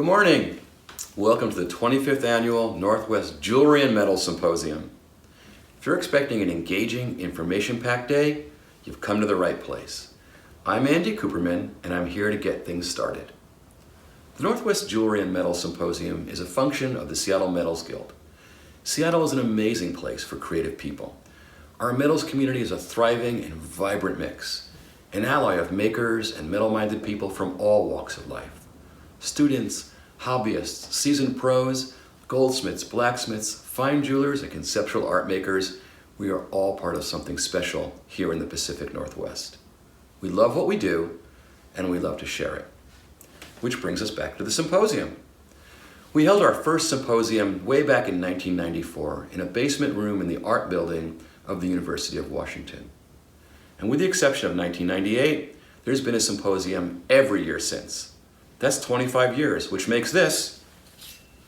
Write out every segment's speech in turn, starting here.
Good morning. Welcome to the 25th Annual Northwest Jewelry and Metals Symposium. If you're expecting an engaging, information-packed day, you've come to the right place. I'm Andy Cooperman, and I'm here to get things started. The Northwest Jewelry and Metals Symposium is a function of the Seattle Metals Guild. Seattle is an amazing place for creative people. Our metals community is a thriving and vibrant mix, an ally of makers and metal-minded people from all walks of life. Students, hobbyists, seasoned pros, goldsmiths, blacksmiths, fine jewelers, and conceptual art makers, we are all part of something special here in the Pacific Northwest. We love what we do, and we love to share it. Which brings us back to the symposium. We held our first symposium way back in 1994 in a basement room in the art building of the University of Washington. And with the exception of 1998, there's been a symposium every year since. That's 25 years, which makes this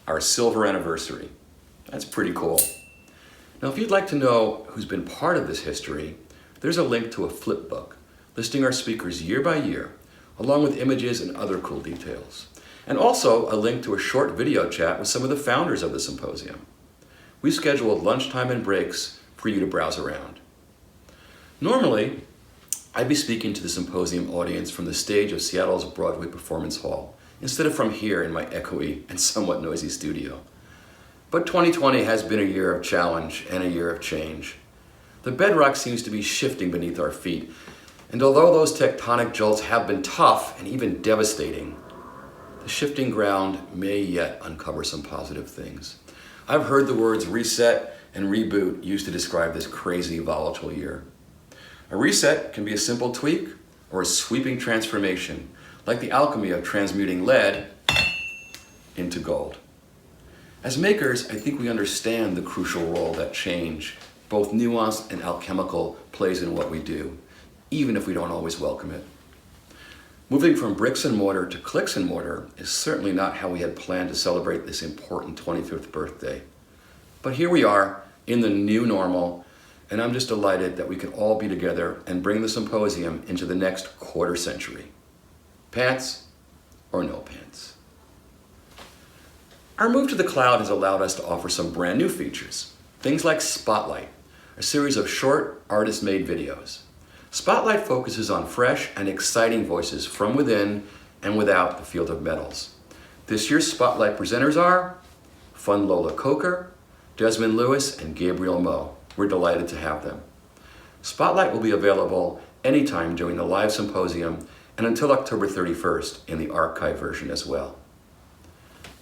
our silver anniversary. That's pretty cool. Now, if you'd like to know who's been part of this history, there's a link to a flip book listing our speakers year by year, along with images and other cool details. And also a link to a short video chat with some of the founders of the symposium. We scheduled lunchtime and breaks for you to browse around. Normally, I'd be speaking to the symposium audience from the stage of Seattle's Broadway Performance Hall, instead of from here in my echoey and somewhat noisy studio. But 2020 has been a year of challenge and a year of change. The bedrock seems to be shifting beneath our feet, and although those tectonic jolts have been tough and even devastating, the shifting ground may yet uncover some positive things. I've heard the words reset and reboot used to describe this crazy, volatile year. A reset can be a simple tweak or a sweeping transformation, like the alchemy of transmuting lead into gold. As makers, I think we understand the crucial role that change, both nuanced and alchemical, plays in what we do, even if we don't always welcome it. Moving from bricks and mortar to clicks and mortar is certainly not how we had planned to celebrate this important 25th birthday. But here we are in the new normal, and I'm just delighted that we can all be together and bring the symposium into the next quarter century. Pants or no pants. Our move to the cloud has allowed us to offer some brand new features. Things like Spotlight, a series of short, artist-made videos. Spotlight focuses on fresh and exciting voices from within and without the field of metals. This year's Spotlight presenters are Fun Lola Coker, Desmond Lewis, and Gabriel Moe. We're delighted to have them. Spotlight will be available anytime during the live symposium and until October 31st in the archive version as well.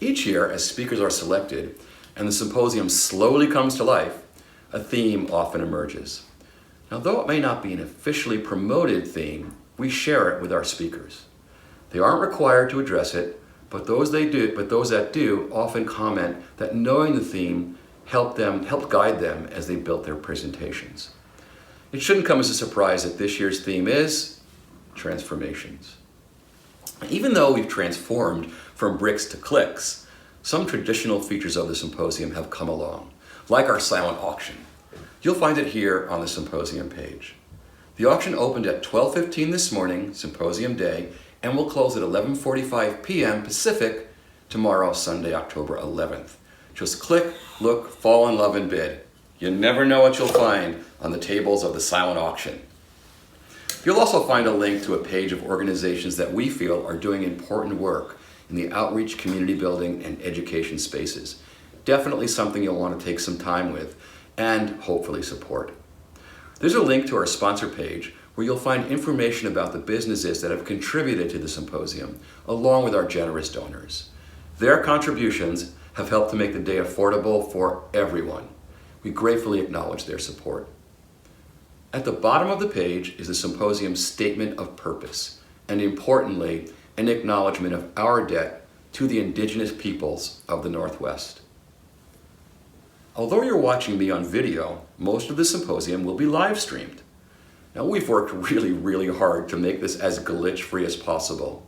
Each year, as speakers are selected and the symposium slowly comes to life, a theme often emerges. Now, though it may not be an officially promoted theme, we share it with our speakers. They aren't required to address it, but those that do often comment that knowing the theme helped guide them as they built their presentations. It shouldn't come as a surprise that this year's theme is transformations. Even though we've transformed from bricks to clicks, some traditional features of the symposium have come along, like our silent auction. You'll find it here on the symposium page. The auction opened at 12:15 this morning, symposium day, and will close at 11:45 p.m. Pacific tomorrow, Sunday, October 11th. Just click, look, fall in love, and bid. You never know what you'll find on the tables of the silent auction. You'll also find a link to a page of organizations that we feel are doing important work in the outreach, community building, and education spaces. Definitely something you'll want to take some time with and hopefully support. There's a link to our sponsor page where you'll find information about the businesses that have contributed to the symposium, along with our generous donors. Their contributions have helped to make the day affordable for everyone. We gratefully acknowledge their support. At the bottom of the page is the symposium's statement of purpose, and importantly, an acknowledgement of our debt to the indigenous peoples of the Northwest. Although you're watching me on video, most of the symposium will be live streamed. Now, we've worked really hard to make this as glitch-free as possible,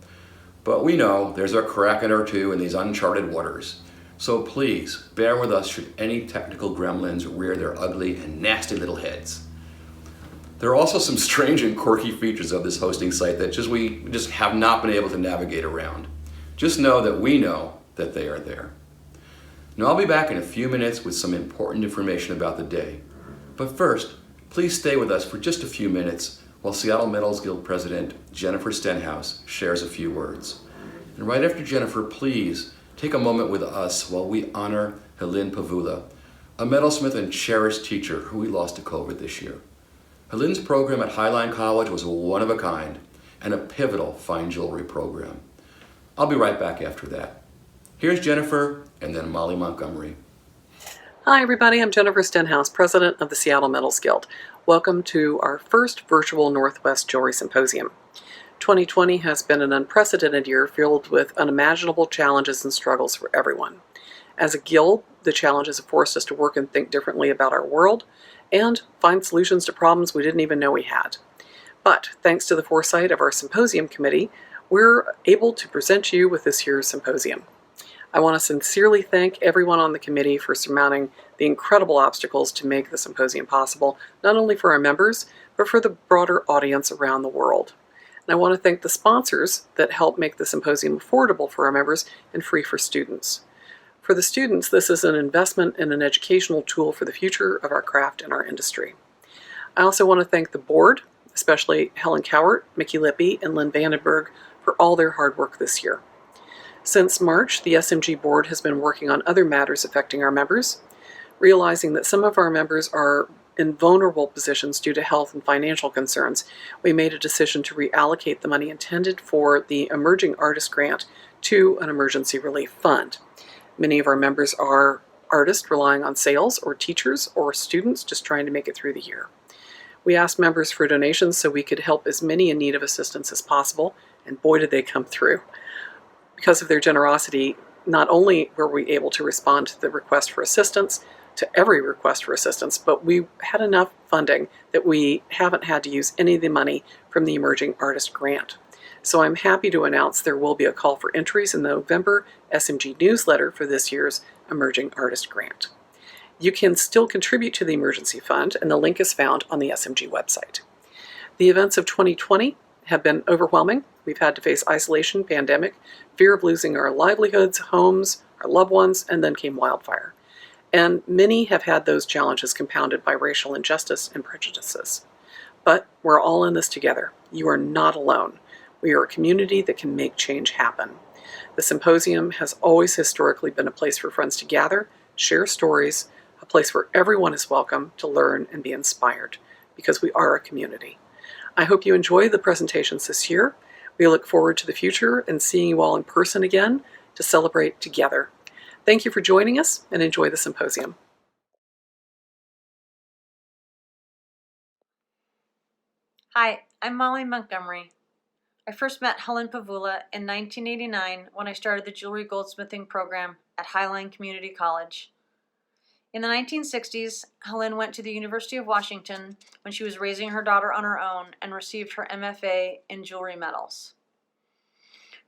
but we know there's a kraken or two in these uncharted waters. So please, bear with us should any technical gremlins rear their ugly and nasty little heads. There are also some strange and quirky features of this hosting site that we just have not been able to navigate around. Just know that they are there. Now I'll be back in a few minutes with some important information about the day. But first, please stay with us for just a few minutes while Seattle Metals Guild President Jennifer Stenhouse shares a few words. And right after Jennifer, please take a moment with us while we honor Helene Pavula, a metalsmith and cherished teacher who we lost to COVID this year. Helene's program at Highline College was one of a kind and a pivotal fine jewelry program. I'll be right back after that. Here's Jennifer and then Molly Montgomery. Hi everybody, I'm Jennifer Stenhouse, President of the Seattle Metals Guild. Welcome to our first virtual Northwest Jewelry Symposium. 2020 has been an unprecedented year filled with unimaginable challenges and struggles for everyone. As a guild, the challenges have forced us to work and think differently about our world and find solutions to problems we didn't even know we had. But thanks to the foresight of our symposium committee, we're able to present you with this year's symposium. I want to sincerely thank everyone on the committee for surmounting the incredible obstacles to make the symposium possible, not only for our members, but for the broader audience around the world. And I want to thank the sponsors that help make the symposium affordable for our members and free for students. For the students, this is an investment in an educational tool for the future of our craft and our industry. I also want to thank the board, especially Helen Cowart, Mickey Lippy, and Lynn Vandenberg, for all their hard work this year. Since March, the SMG board has been working on other matters affecting our members. Realizing that some of our members are in vulnerable positions due to health and financial concerns, we made a decision to reallocate the money intended for the Emerging Artist Grant to an emergency relief fund. Many of our members are artists relying on sales, or teachers, or students just trying to make it through the year. We asked members for donations so we could help as many in need of assistance as possible, and boy did they come through. Because of their generosity, not only were we able to respond to the request for assistance, to every request for assistance, but we had enough funding that we haven't had to use any of the money from the Emerging Artist Grant. So I'm happy to announce there will be a call for entries in the November SMG newsletter for this year's Emerging Artist Grant. You can still contribute to the emergency fund, and the link is found on the SMG website. The events of 2020 have been overwhelming. We've had to face isolation, pandemic, fear of losing our livelihoods, homes, our loved ones, and then came wildfire. And many have had those challenges compounded by racial injustice and prejudices. But we're all in this together. You are not alone. We are a community that can make change happen. The symposium has always historically been a place for friends to gather, share stories, a place where everyone is welcome to learn and be inspired, because we are a community. I hope you enjoy the presentations this year. We look forward to the future and seeing you all in person again to celebrate together. Thank you for joining us, and enjoy the symposium. Hi, I'm Molly Montgomery. I first met Helen Pavula in 1989 when I started the jewelry goldsmithing program at Highline Community College. In the 1960s, Helen went to the University of Washington when she was raising her daughter on her own and received her MFA in jewelry metals.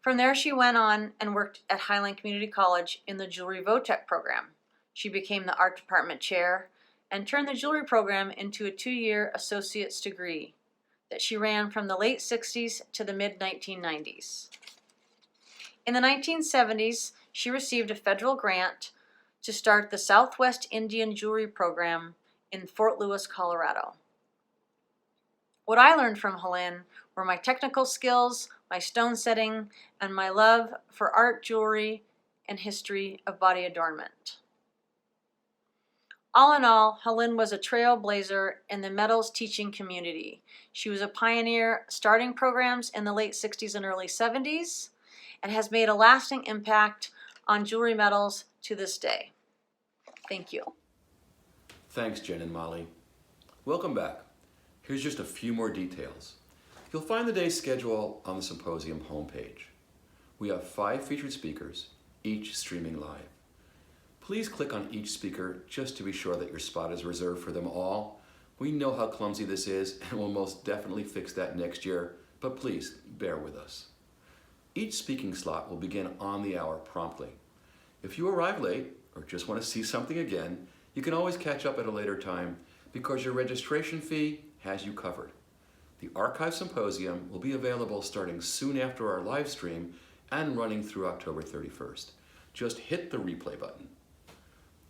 From there, she went on and worked at Highline Community College in the Jewelry Vo-Tech program. She became the art department chair and turned the jewelry program into a 2-year associate's degree that she ran from the late 60s to the mid-1990s. In the 1970s, she received a federal grant to start the Southwest Indian Jewelry Program in Fort Lewis, Colorado. What I learned from Helen were my technical skills, my stone setting, and my love for art, jewelry, and history of body adornment. All in all, Helen was a trailblazer in the metals teaching community. She was a pioneer starting programs in the late 60s and early 70s, and has made a lasting impact on jewelry metals to this day. Thank you. Thanks, Jen and Molly. Welcome back. Here's just a few more details. You'll find the day's schedule on the symposium homepage. We have 5 featured speakers, each streaming live. Please click on each speaker just to be sure that your spot is reserved for them all. We know how clumsy this is, and we'll most definitely fix that next year, but please bear with us. Each speaking slot will begin on the hour promptly. If you arrive late or just want to see something again, you can always catch up at a later time because your registration fee has you covered. The archive symposium will be available starting soon after our live stream and running through October 31st. Just hit the replay button.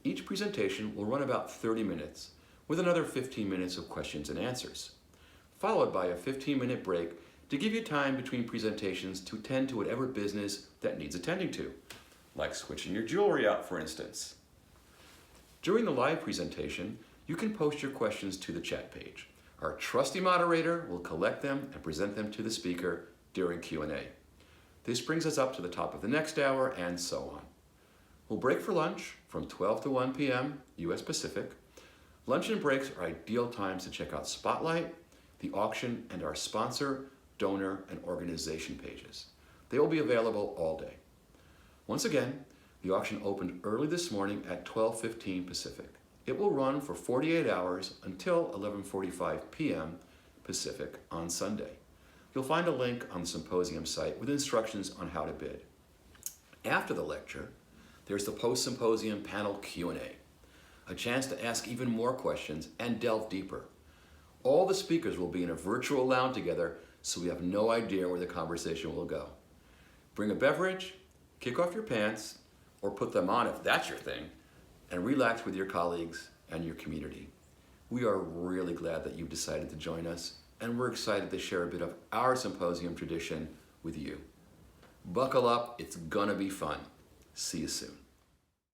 Each presentation will run about 30 minutes, with another 15 minutes of questions and answers, followed by a 15-minute break to give you time between presentations to attend to whatever business that needs attending to, like switching your jewelry out, for instance. During the live presentation, you can post your questions to the chat page. Our trusty moderator will collect them and present them to the speaker during Q&A. This brings us up to the top of the next hour, and so on. We'll break for lunch from 12 to 1 p.m. U.S. Pacific. Lunch and breaks are ideal times to check out Spotlight, the auction, and our sponsor, donor, and organization pages. They will be available all day. Once again, the auction opened early this morning at 12:15 Pacific. It will run for 48 hours until 11:45 p.m. Pacific on Sunday. You'll find a link on the symposium site with instructions on how to bid. After the lecture, there's the post-symposium panel Q&A, a chance to ask even more questions and delve deeper. All the speakers will be in a virtual lounge together, so we have no idea where the conversation will go. Bring a beverage, kick off your pants, or put them on if that's your thing, and relax with your colleagues and your community. We are really glad that you've decided to join us, and we're excited to share a bit of our symposium tradition with you. Buckle up, it's gonna be fun. See you soon.